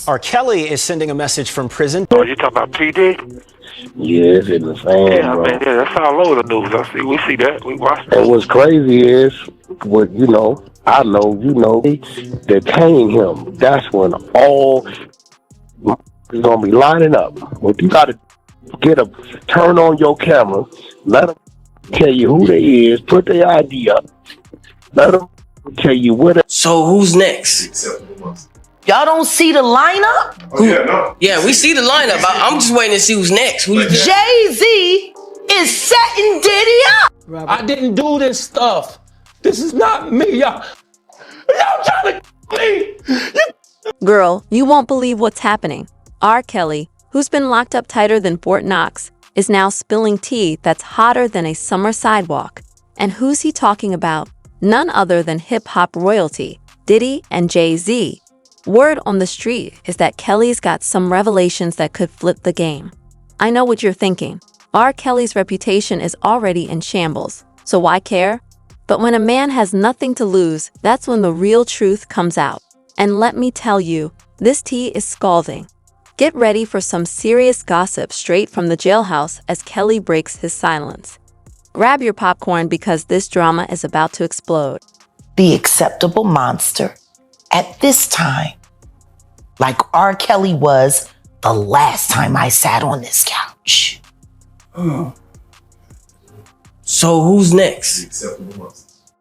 R. Kelly is sending a message from prison. Oh, you talking about PD? Yeah, it's in the fan, Yeah, bro. man, yeah, that's all over the news. We see that. We watch that. And what's crazy is, what I know, detain him. That's when all is gonna be lining up. But you gotta turn on your camera, let them tell you who they is, put their ID up, let them tell you what. So who's next? Y'all don't see the lineup? Oh, yeah, no. Yeah, we see the lineup. I'm just waiting to see who's next. Jay-Z is setting Diddy up. I didn't do this stuff. This is not me, y'all. Y'all trying to me. Girl, you won't believe what's happening. R. Kelly, who's been locked up tighter than Fort Knox, is now spilling tea that's hotter than a summer sidewalk. And who's he talking about? None other than hip-hop royalty, Diddy and Jay-Z. Word on the street is that Kelly's got some revelations that could flip the game. I know what you're thinking. R. Kelly's reputation is already in shambles, so why care? But when a man has nothing to lose, that's when the real truth comes out. And let me tell you, this tea is scalding. Get ready for some serious gossip straight from the jailhouse as Kelly breaks his silence. Grab your popcorn because this drama is about to explode. The acceptable monster at this time, like R. Kelly was the last time I sat on this couch. So who's next?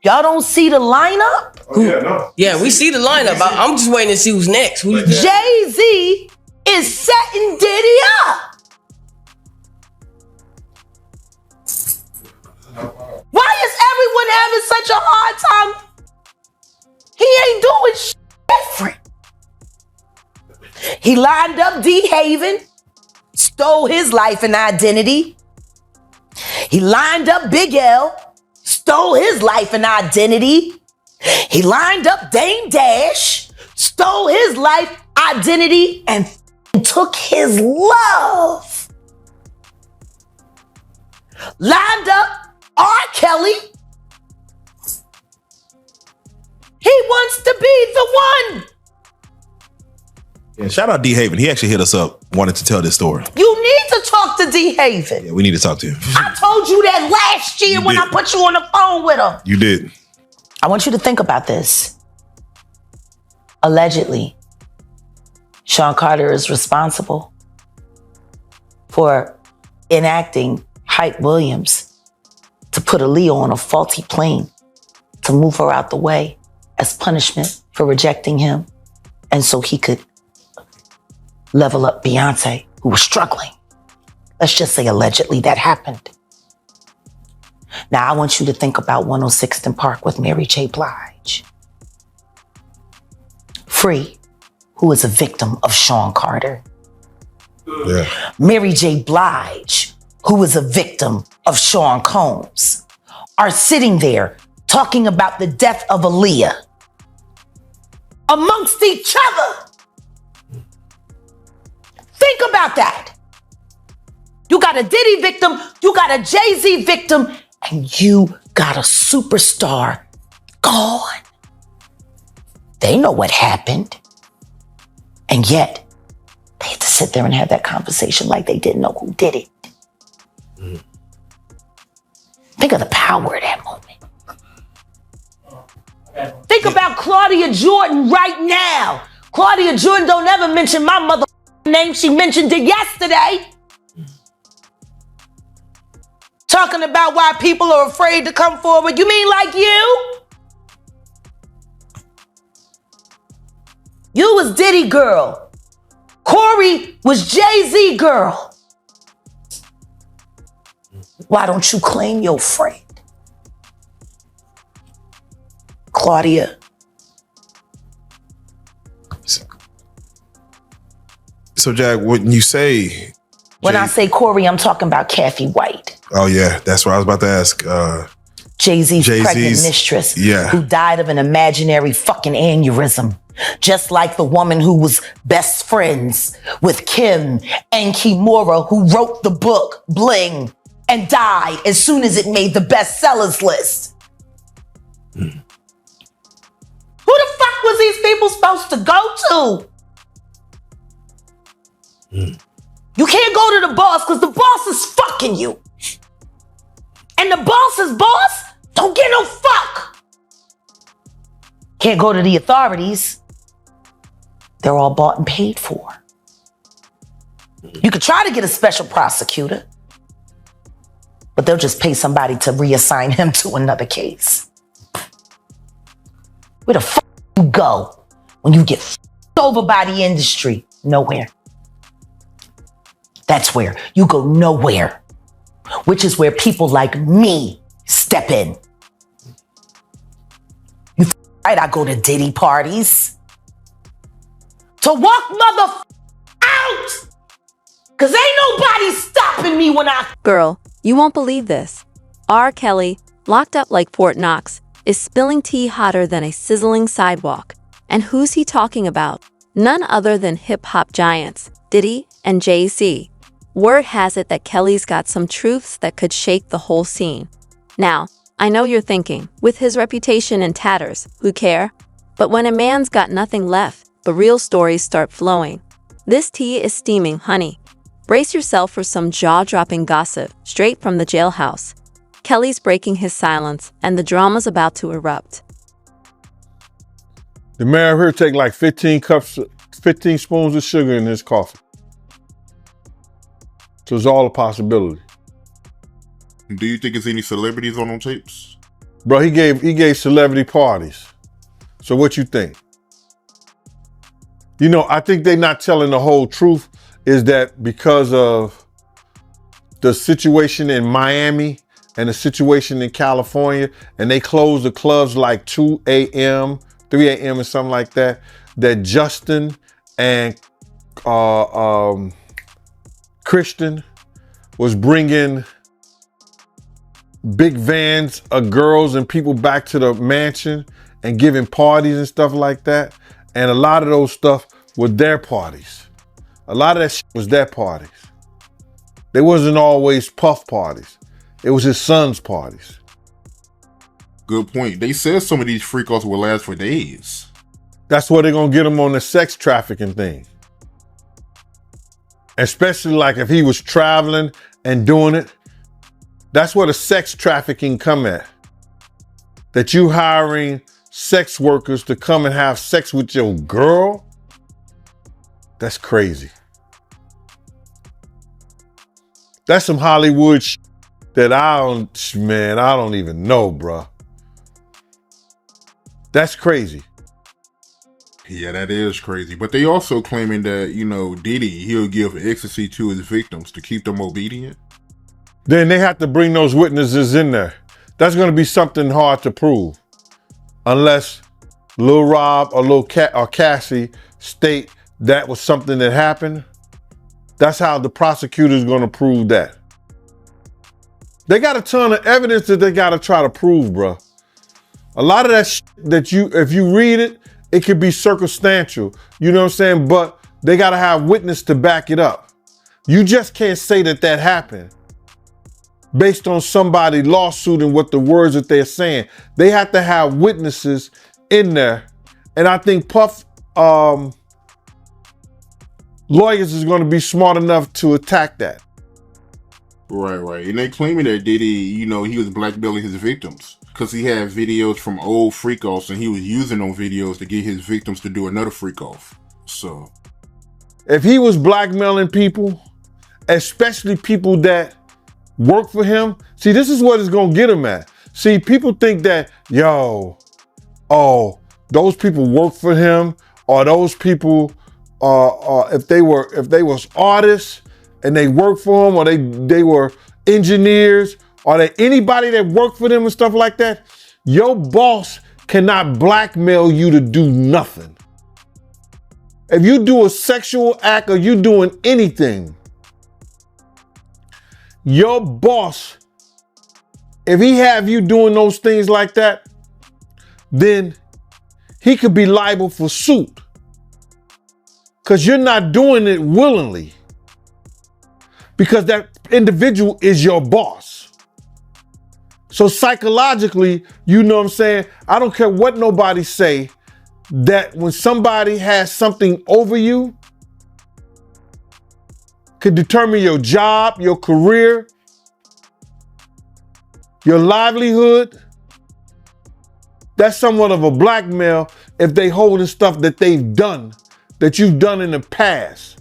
Y'all don't see the lineup? Oh, yeah, no. Yeah, we see the lineup. I'm just waiting to see who's next. Jay-Z is setting Diddy up. Why is everyone having such a hard time? He ain't doing shit different. He lined up D-Haven, stole his life and identity. He lined up Big L, stole his life and identity. He lined up Dame Dash, stole his life, identity, and took his love. Lined up R. Kelly. He wants to be the one. Yeah, shout out D-Haven. He actually hit us up, wanted to tell this story. You need to talk to D-Haven. Yeah, we need to talk to him. I told you that last year when I put you on the phone with him. You did. I want you to think about this. Allegedly, Sean Carter is responsible for enacting Hype Williams to put Aaliyah on a faulty plane to move her out the way as punishment for rejecting him, and so he could level up Beyonce, who was struggling. Let's just say allegedly that happened. Now I want you to think about 106th and Park with Mary J. Blige. Free, who is a victim of Sean Carter. Yeah. Mary J. Blige, who is a victim of Sean Combs, are sitting there talking about the death of Aaliyah amongst each other. Think about that. You got a Diddy victim, you got a Jay-Z victim, and you got a superstar gone. They know what happened. And yet, they had to sit there and have that conversation like they didn't know who did it. Think of the power of that moment. Think about Claudia Jordan right now. Claudia Jordan don't ever mention my mother name. She mentioned it yesterday. Talking about why people are afraid to come forward. You mean like you? You was Diddy girl. Corey was Jay-Z girl. Why don't you claim your friend? Claudia. So, Jack, when you say... When I say Corey, I'm talking about Kathy White. Oh, yeah. That's what I was about to ask. Jay-Z's pregnant mistress. Yeah. Who died of an imaginary fucking aneurysm. Just like the woman who was best friends with Kim and Kimura, who wrote the book Bling and died as soon as it made the bestsellers list. Who the fuck was these people supposed to go to? You can't go to the boss because the boss is fucking you. And the boss's boss don't get no fuck. Can't go to the authorities. They're all bought and paid for. You could try to get a special prosecutor, but they'll just pay somebody to reassign him to another case. Where the fuck you go when you get f***ed over by the industry? Nowhere. That's where you go nowhere, which is where people like me step in. You right, I go to Diddy parties to walk mother out, cause ain't nobody stopping me when I... Girl, you won't believe this. R. Kelly, locked up like Fort Knox, is spilling tea hotter than a sizzling sidewalk. And who's he talking about? None other than hip-hop giants, Diddy and Jay-Z. Word has it that Kelly's got some truths that could shake the whole scene. Now, I know you're thinking, with his reputation in tatters, who care? But when a man's got nothing left, the real stories start flowing. This tea is steaming, honey. Brace yourself for some jaw-dropping gossip, straight from the jailhouse. Kelly's breaking his silence, and the drama's about to erupt. The man here take like 15 spoons of sugar in his coffee. So it's all a possibility. Do you think there's any celebrities on them tapes? Bro, he gave celebrity parties. So what you think? You know, I think they're not telling the whole truth, is that because of the situation in Miami and the situation in California, and they closed the clubs like 2 a.m., 3 a.m. or something like that, that Justin and Christian was bringing big vans of girls and people back to the mansion and giving parties and stuff like that. And a lot of those stuff were their parties. A lot of that shit was their parties. They wasn't always Puff parties. It was his son's parties. Good point. They said some of these freak-offs will last for days. That's where they're gonna get him on the sex trafficking thing. Especially like if he was traveling and doing it. That's where the sex trafficking come at. That you hiring sex workers to come and have sex with your girl. That's crazy. That's some Hollywood shit that I don't even know, bruh. That's crazy. Yeah, that is crazy. But they also claiming that, Diddy, he'll give ecstasy to his victims to keep them obedient. Then they have to bring those witnesses in there. That's going to be something hard to prove. Unless Lil Rob or or Cassie state that was something that happened. That's how the prosecutor's going to prove that. They got a ton of evidence that they got to try to prove, bruh. A lot of that that if you read it, it could be circumstantial. You know what I'm saying? But they got to have witness to back it up. You just can't say that happened based on somebody lawsuit and what the words that they're saying. They have to have witnesses in there. And I think Puff lawyers is going to be smart enough to attack that. Right. And they claiming that Diddy, he was blackmailing his victims because he had videos from old freak-offs and he was using those videos to get his victims to do another freak-off. So if he was blackmailing people, especially people that work for him, see, this is what it's going to get him at. See, people think that, those people work for him, or those people, if they was artists and they work for him, or they were engineers, or they anybody that worked for them and stuff like that, your boss cannot blackmail you to do nothing. If you do a sexual act or you doing anything, your boss, if he have you doing those things like that, then he could be liable for suit. Because you're not doing it willingly. Because that individual is your boss. So psychologically, you know what I'm saying? I don't care what nobody say, that when somebody has something over you, could determine your job, your career, your livelihood, that's somewhat of a blackmail if they holding stuff that they've done, that you've done in the past,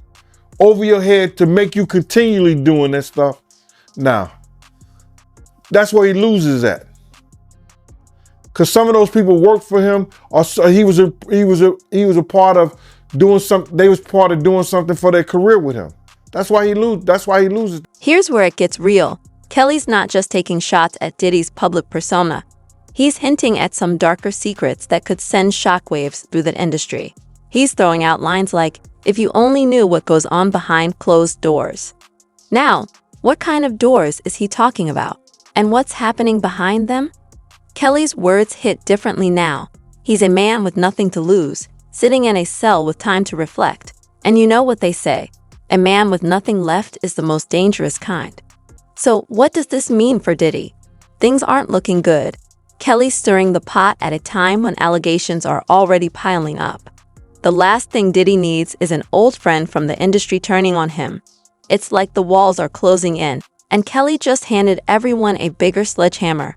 over your head to make you continually doing that stuff. Now, that's where he loses at. Cause some of those people worked for him, or he was a part of doing something. They was part of doing something for their career with him. That's why he loses. Here's where it gets real. Kelly's not just taking shots at Diddy's public persona. He's hinting at some darker secrets that could send shockwaves through the industry. He's throwing out lines like, "If you only knew what goes on behind closed doors." Now, what kind of doors is he talking about? And what's happening behind them? Kelly's words hit differently now. He's a man with nothing to lose, sitting in a cell with time to reflect. And you know what they say, a man with nothing left is the most dangerous kind. So what does this mean for Diddy? Things aren't looking good. Kelly's stirring the pot at a time when allegations are already piling up. The last thing Diddy needs is an old friend from the industry turning on him. It's like the walls are closing in, and Kelly just handed everyone a bigger sledgehammer.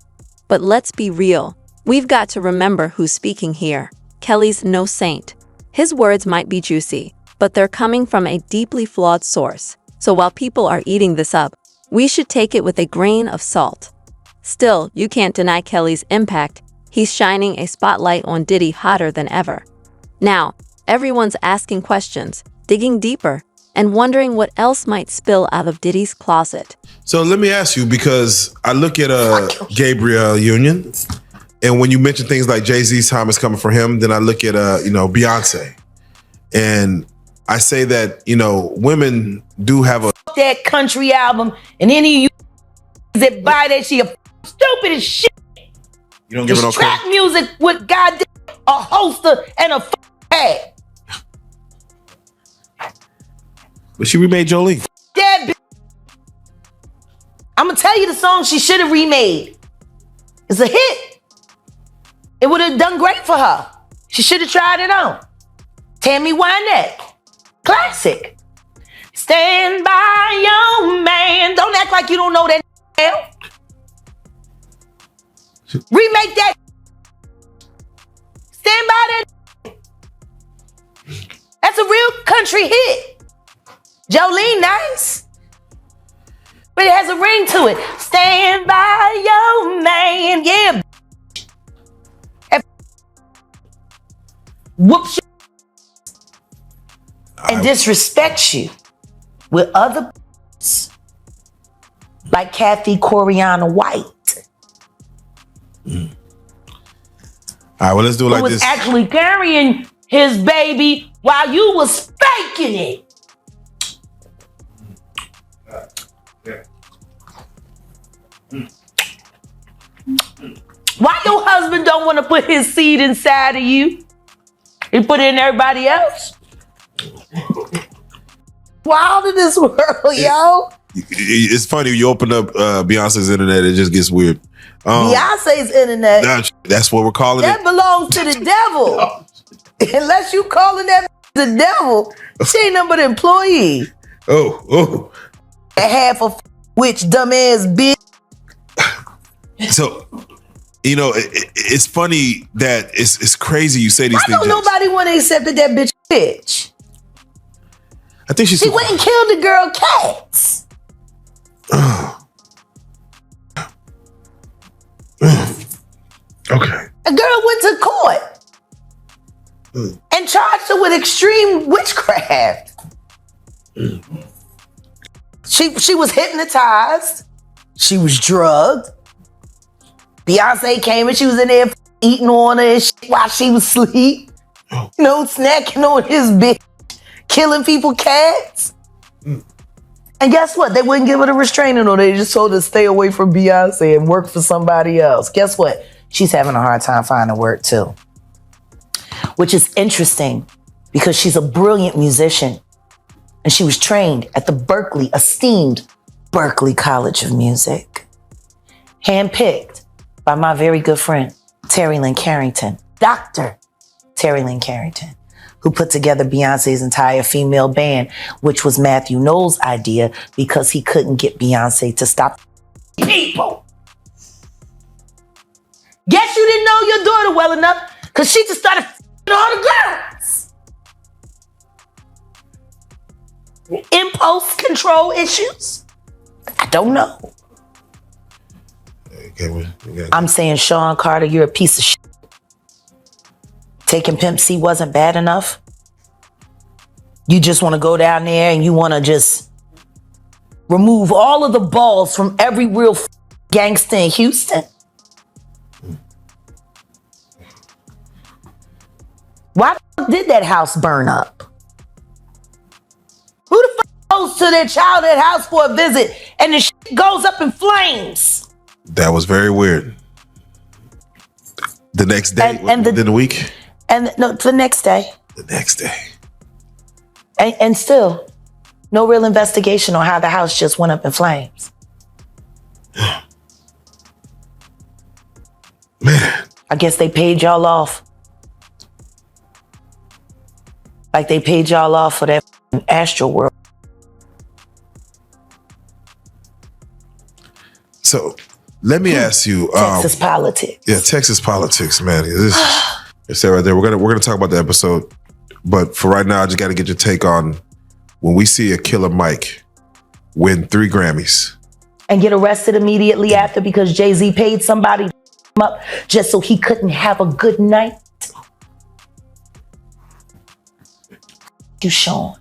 But let's be real. We've got to remember who's speaking here. Kelly's no saint. His words might be juicy, but they're coming from a deeply flawed source. So while people are eating this up, we should take it with a grain of salt. Still, you can't deny Kelly's impact. He's shining a spotlight on Diddy hotter than ever. Now, everyone's asking questions, digging deeper, and wondering what else might spill out of Diddy's closet. So let me ask you, because I look at Gabriel Union, and when you mention things like Jay-Z's time is coming for him, then I look at Beyonce, and I say that women do have that country album, and any of you that buy that shit, stupid as shit. You don't give it no trap credit. music with goddamn a holster and a pad. But she remade Jolene. That bitch. I'm gonna tell you the song she should have remade. It's a hit. It would have done great for her. She should have tried it on. Tammy Wynette. Classic. Stand by your man. Don't act like you don't know that hell. Remake that. Stand by that. That's a real country hit. Jolene, nice. But it has a ring to it. Stand by your man. Yeah. Whoops and disrespects you with other like Kathy Coriana White. All right, well, let's do it like who was this. actually carrying his baby while you was faking it. Why your husband don't want to put his seed inside of you? He put it in everybody else? Wild in this world, yo. It's funny, you open up Beyonce's internet, it just gets weird. Beyonce's internet. That's what we're calling that it. belongs to the devil. Unless you calling that the devil, she ain't nothing but an employee. Oh. Half of which dumbass bitch. So, it's funny that it's crazy you say these things. Why don't nobody want to accept that bitch bitch? I think she went and killed the girl Cats. Okay. A girl went to court and charged her with extreme witchcraft. She was hypnotized. She was drugged. Beyonce came and she was in there eating on her and shit while she was asleep. Snacking on his bitch, killing people, cats. And guess what? They wouldn't give her the restraining order. They just told her to stay away from Beyonce and work for somebody else. Guess what? She's having a hard time finding work too. Which is interesting because she's a brilliant musician. And she was trained at the esteemed Berklee College of Music. Handpicked by my very good friend, Terry Lynn Carrington. Dr. Terry Lynn Carrington, who put together Beyonce's entire female band, which was Matthew Knowles' idea because he couldn't get Beyonce to stop people. Guess you didn't know your daughter well enough because she just started all the girls. Impulse control issues? I don't know. I'm saying, Sean Carter, you're a piece of shit. Taking Pimp C wasn't bad enough. You just want to go down there and you want to just remove all of the balls from every real gangster in Houston. Why the fuck did that house burn up? Who the fuck goes to their childhood house for a visit and the shit goes up in flames? That was very weird. The next day, within the week? And no, the next day. The next day. And still, no real investigation on how the house just went up in flames. Man. I guess they paid y'all off. Like they paid y'all off for that Astro World. So, let me ask you. Texas politics. Yeah, Texas politics, man. It's that right there. We're gonna talk about the episode, but for right now, I just got to get your take on when we see a Killer Mike win 3 Grammys and get arrested immediately after because Jay-Z paid somebody to him up just so he couldn't have a good night. You, Sean.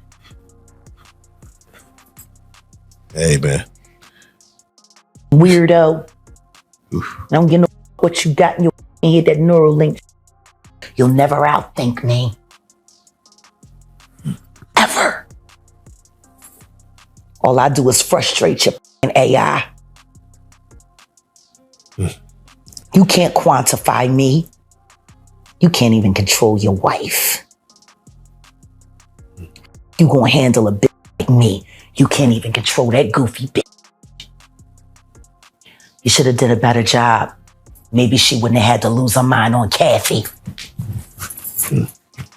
Hey, man. Weirdo. Oof. I don't get no what you got in your head, that Neuralink. You'll never outthink me. Ever. All I do is frustrate your AI. You can't quantify me. You can't even control your wife. You gonna handle a bitch like me. You can't even control that goofy bitch. You should have did a better job. Maybe she wouldn't have had to lose her mind on Kathy.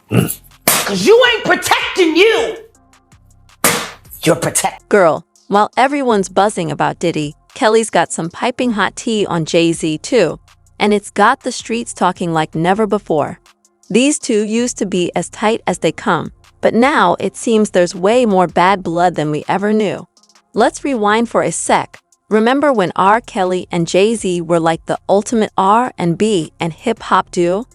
Cause you ain't protecting you. You're protecting. Girl, while everyone's buzzing about Diddy, Kelly's got some piping hot tea on Jay-Z too. And it's got the streets talking like never before. These two used to be as tight as they come. But now it seems there's way more bad blood than we ever knew. Let's rewind for a sec. Remember when R. Kelly and Jay-Z were like the ultimate R&B and hip-hop duo?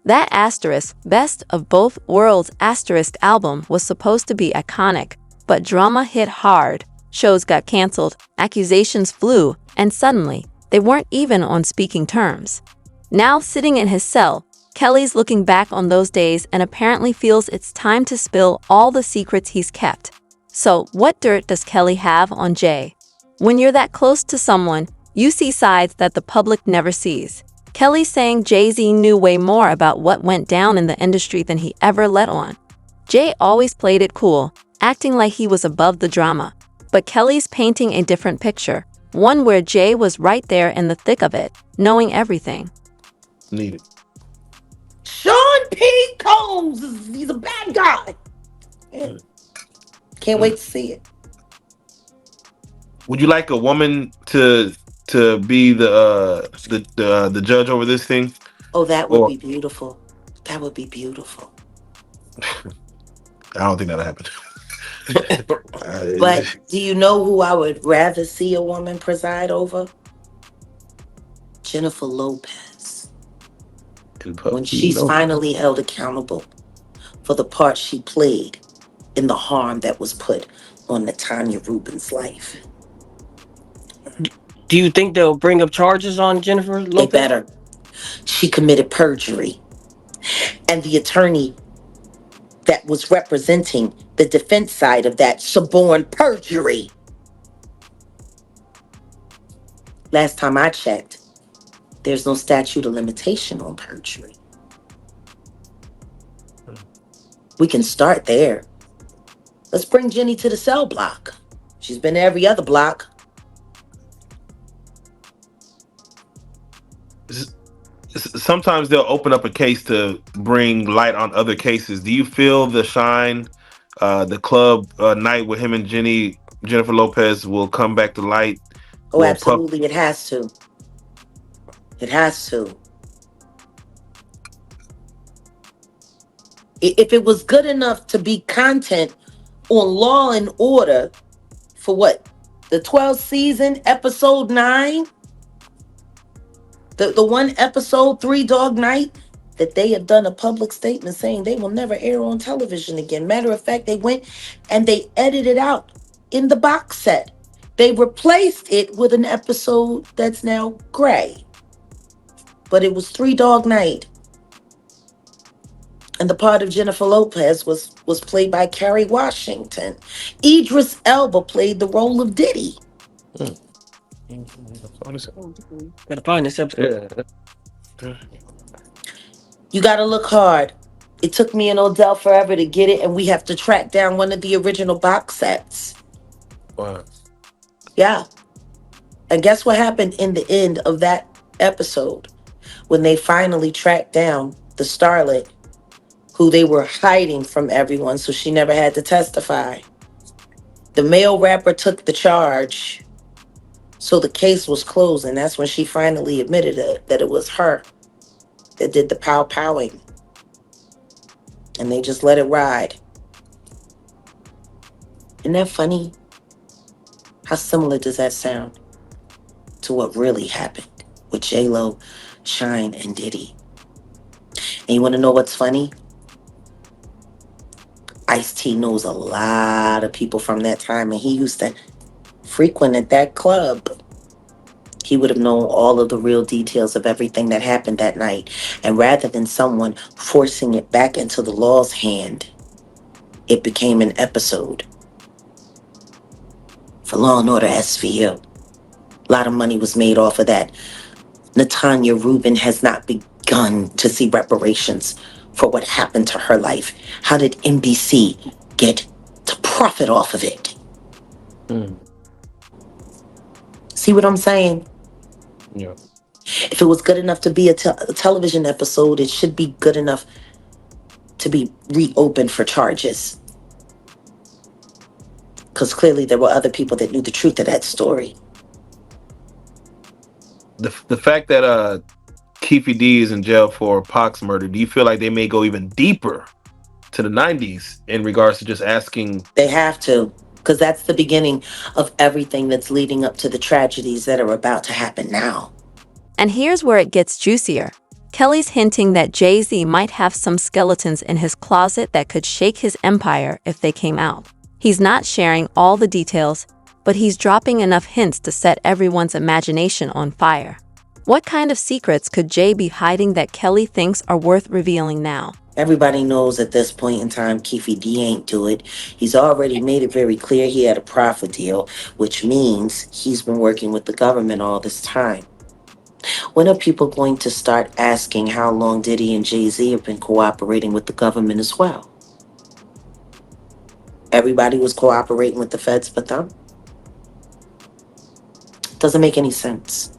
That asterisk, Best of Both Worlds asterisk album was supposed to be iconic, but drama hit hard, shows got canceled, accusations flew, and suddenly, they weren't even on speaking terms. Now sitting in his cell, Kelly's looking back on those days and apparently feels it's time to spill all the secrets he's kept. So, what dirt does Kelly have on Jay? When you're that close to someone, you see sides that the public never sees. Kelly's saying Jay-Z knew way more about what went down in the industry than he ever let on. Jay always played it cool, acting like he was above the drama. But Kelly's painting a different picture, one where Jay was right there in the thick of it, knowing everything. Need it. Sean P. Combs, he's a bad guy. Can't wait to see it. Would you like a woman to be the judge over this thing? Oh, that would be beautiful. That would be beautiful. I don't think that'll happen. But do you know who I would rather see a woman preside over? Jennifer Lopez. When she's finally held accountable for the part she played in the harm that was put on Natanya Rubin's life. Do you think they'll bring up charges on Jennifer Lopez? They better. She committed perjury. And the attorney that was representing the defense side of that suborned perjury. Last time I checked, there's no statute of limitation on perjury. We can start there. Let's bring Jenny to the cell block. She's been to every other block. sometimes they'll open up a case to bring light on other cases. Do you feel the Shine, the club night with him and Jennifer Lopez will come back to light? Oh, Will Puff? absolutely. It has to. It has to. If it was good enough to be content on Law and Order for what? The 12th season, episode 9? The one episode, Three Dog Night, that they have done a public statement saying they will never air on television again. Matter of fact, they went and they edited out in the box set. They replaced it with an episode that's now gray. But it was Three Dog Night. And the part of Jennifer Lopez was played by Kerry Washington. Idris Elba played the role of Diddy. Gotta find this episode. You gotta look hard. It took me and Odell forever to get it, and we have to track down one of the original box sets. Wow. Yeah. And guess what happened in the end of that episode? When they finally tracked down the starlet who they were hiding from everyone, so she never had to testify. The male rapper took the charge, so the case was closed, and that's when she finally admitted that it was her that did the pow-powing. And they just let it ride. Isn't that funny? How similar does that sound to what really happened with J-Lo, Shine, and Diddy? And you want to know what's funny? Ice-T knows a lot of people from that time, and he used to frequent at that club. He would have known all of the real details of everything that happened that night. And rather than someone forcing it back into the law's hand, it became an episode for Law and Order SVU. A lot of money was made off of that. Natanya Rubin has not begun to see reparations for what happened to her life. How did NBC get to profit off of it? See what I'm saying? Yeah. If it was good enough to be a television episode, it should be good enough to be reopened for charges. Because clearly there were other people that knew the truth of that story. The fact that Keefe D is in jail for Pac's murder, do you feel like they may go even deeper to the 90s in regards to just asking? They have to, because that's the beginning of everything that's leading up to the tragedies that are about to happen now. And here's where it gets juicier. Kelly's hinting that Jay-Z might have some skeletons in his closet that could shake his empire if they came out. He's not sharing all the details, but he's dropping enough hints to set everyone's imagination on fire. What kind of secrets could Jay be hiding that Kelly thinks are worth revealing now? Everybody knows at this point in time, Keefe D ain't do it. He's already made it very clear he had a profit deal, which means he's been working with the government all this time. When are people going to start asking how long Diddy and Jay-Z have been cooperating with the government as well? Everybody was cooperating with the feds but them? Doesn't make any sense.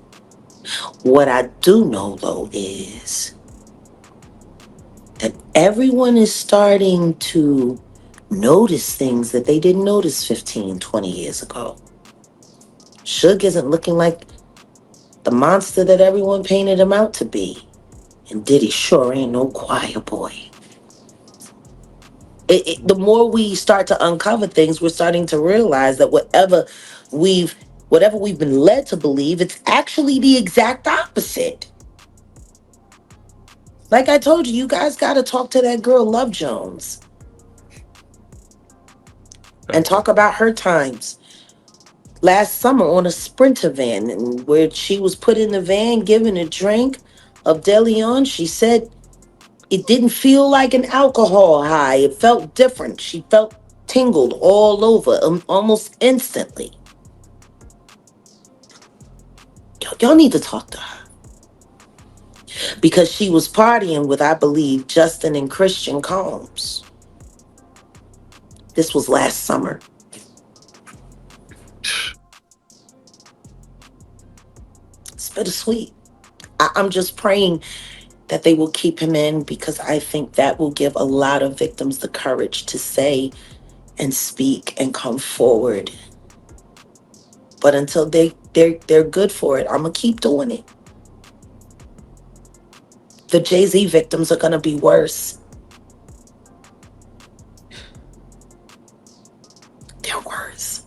What I do know, though, is that everyone is starting to notice things that they didn't notice 15, 20 years ago. Suge isn't looking like the monster that everyone painted him out to be. And Diddy sure ain't no choir boy. The more we start to uncover things, we're starting to realize that whatever we've been led to believe, it's actually the exact opposite. Like I told you, you guys got to talk to that girl, Love Jones, and talk about her times last summer on a Sprinter van, and where she was put in the van, given a drink of De Leon. She said it didn't feel like an alcohol high. It felt different. She felt tingled all over almost instantly. Y'all need to talk to her. Because she was partying with, I believe, Justin and Christian Combs. This was last summer. It's bittersweet. I'm just praying that they will keep him in because I think that will give a lot of victims the courage to say and speak and come forward. But until they're good for it, I'm gonna keep doing it. The Jay-Z victims are gonna be worse. They're worse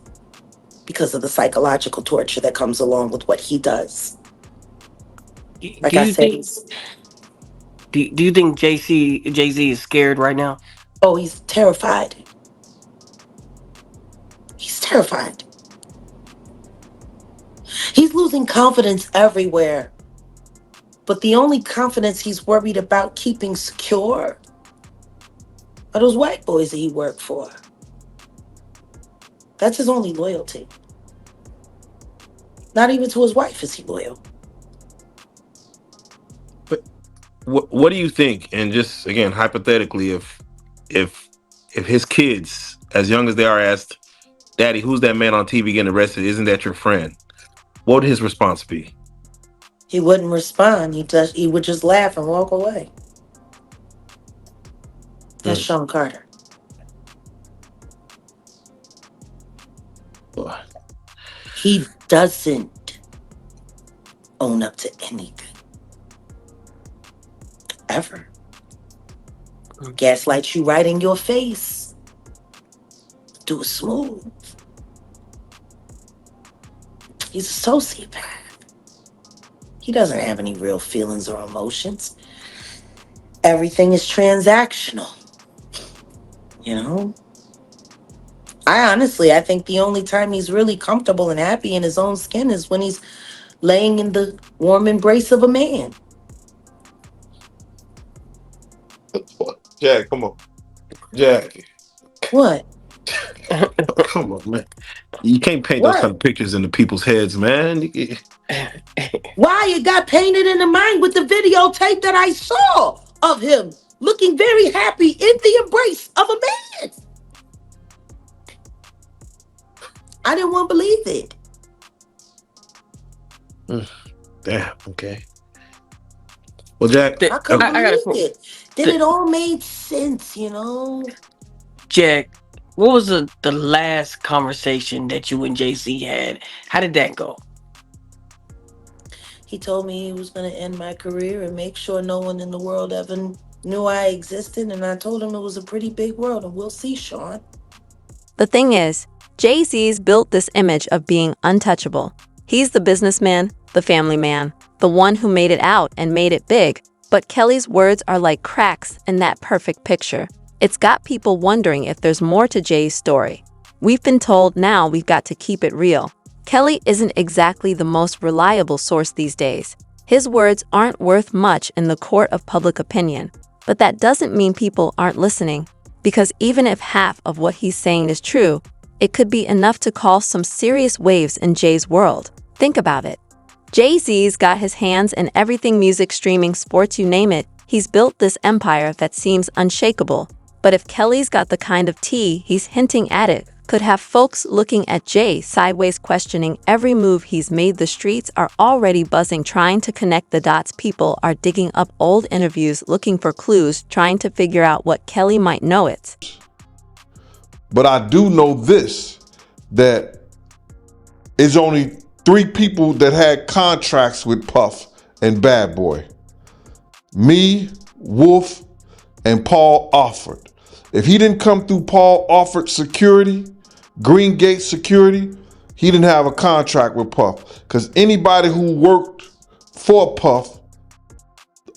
because of the psychological torture that comes along with what he does. Like Do I you said, think? Do you think Jay-Z is scared right now? oh, he's terrified. He's terrified. He's losing confidence everywhere. But the only confidence he's worried about keeping secure are those white boys that he worked for. That's his only loyalty. Not even to his wife is he loyal. But what do you think? And just again, hypothetically, if his kids, as young as they are, asked, "Daddy, who's that man on TV getting arrested? Isn't that your friend?" What would his response be? He wouldn't respond. He would just laugh and walk away. That's Sean Carter. He doesn't own up to anything. Ever. Gaslight you right in your face. Do it smooth. He's a sociopath. He doesn't have any real feelings or emotions. Everything is transactional. You know? I think the only time he's really comfortable and happy in his own skin is when he's laying in the warm embrace of a man. Jack, come on. Jack. What? Come on, man. You can't paint those kind of pictures into people's heads, man. Why it got painted in the mind with the videotape that I saw of him looking very happy in the embrace of a man. I didn't want to believe it. Damn, okay. Well, Jack, I couldn't believe it. Then it all made sense, you know? Jack, what was the last conversation that you and Jay-Z had? How did that go? He told me he was going to end my career and make sure no one in the world ever knew I existed. And I told him it was a pretty big world. And we'll see, Sean. The thing is, Jay-Z's built this image of being untouchable. He's the businessman, the family man, the one who made it out and made it big. But Kelly's words are like cracks in that perfect picture. It's got people wondering if there's more to Jay's story. We've been told now we've got to keep it real. Kelly isn't exactly the most reliable source these days. His words aren't worth much in the court of public opinion. But that doesn't mean people aren't listening. Because even if half of what he's saying is true, it could be enough to cause some serious waves in Jay's world. Think about it. Jay-Z's got his hands in everything: music, streaming, sports, you name it. He's built this empire that seems unshakable. But if Kelly's got the kind of tea he's hinting at, it could have folks looking at Jay sideways, questioning every move he's made. The streets are already buzzing, trying to connect the dots. People are digging up old interviews, looking for clues, trying to figure out what Kelly might know. But I do know this, that it's only 3 people that had contracts with Puff and Bad Boy. Me, Wolf, and Paul Offord. If he didn't come through Paul Offord security, Green Gate security, he didn't have a contract with Puff. Because anybody who worked for Puff,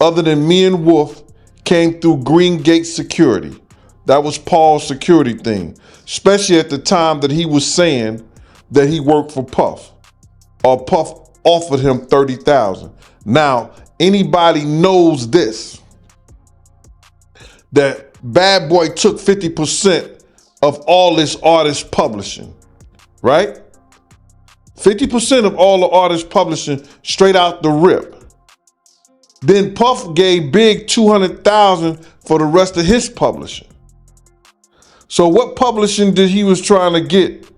other than me and Wolf, came through Green Gate security. That was Paul's security thing. Especially at the time that he was saying that he worked for Puff. Or Puff offered him $30,000. Now, anybody knows this, that Bad Boy took 50% of all this artist publishing, right? 50% of all the artist publishing straight out the rip. Then Puff gave Big $200,000 for the rest of his publishing. So what publishing did he was trying to get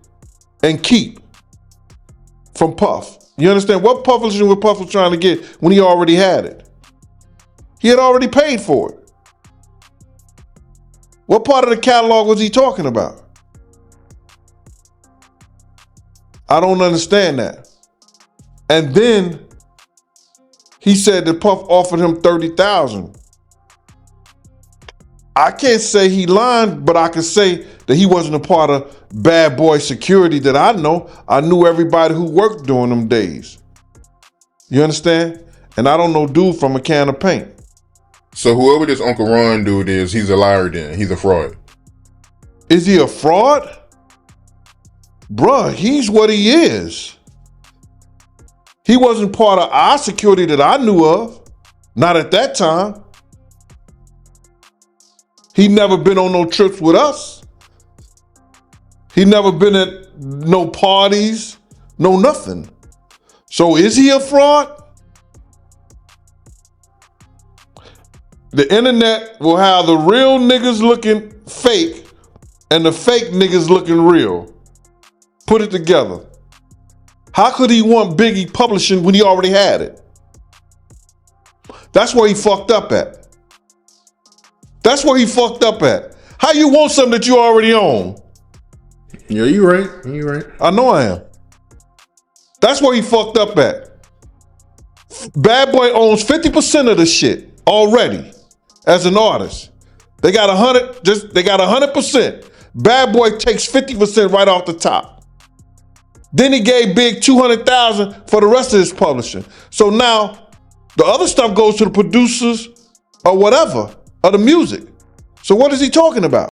and keep from Puff? You understand? What publishing was Puff was trying to get when he already had it? He had already paid for it. What part of the catalog was he talking about? I don't understand that. And then he said that Puff offered him $30,000. I can't say he lied, but I can say that he wasn't a part of Bad Boy Security that I know. I knew everybody who worked during them days. You understand? And I don't know dude from a can of paint. So whoever this Uncle Ron dude is, he's a liar then. He's a fraud. Is he a fraud? Bruh, he's what he is. He wasn't part of our security that I knew of. Not at that time. He never been on no trips with us. He never been at no parties, no nothing. So is he a fraud? The internet will have the real niggas looking fake and the fake niggas looking real. Put it together. How could he want Biggie publishing when he already had it? That's where he fucked up at. That's where he fucked up at. How you want something that you already own? Yeah, you right. You right. I know I am. That's where he fucked up at. Bad Boy owns 50% of the shit already as an artist. They got 100%. Bad Boy takes 50% right off the top. Then he gave Big $200,000 for the rest of his publishing. So now the other stuff goes to the producers or whatever of the music. So what is he talking about?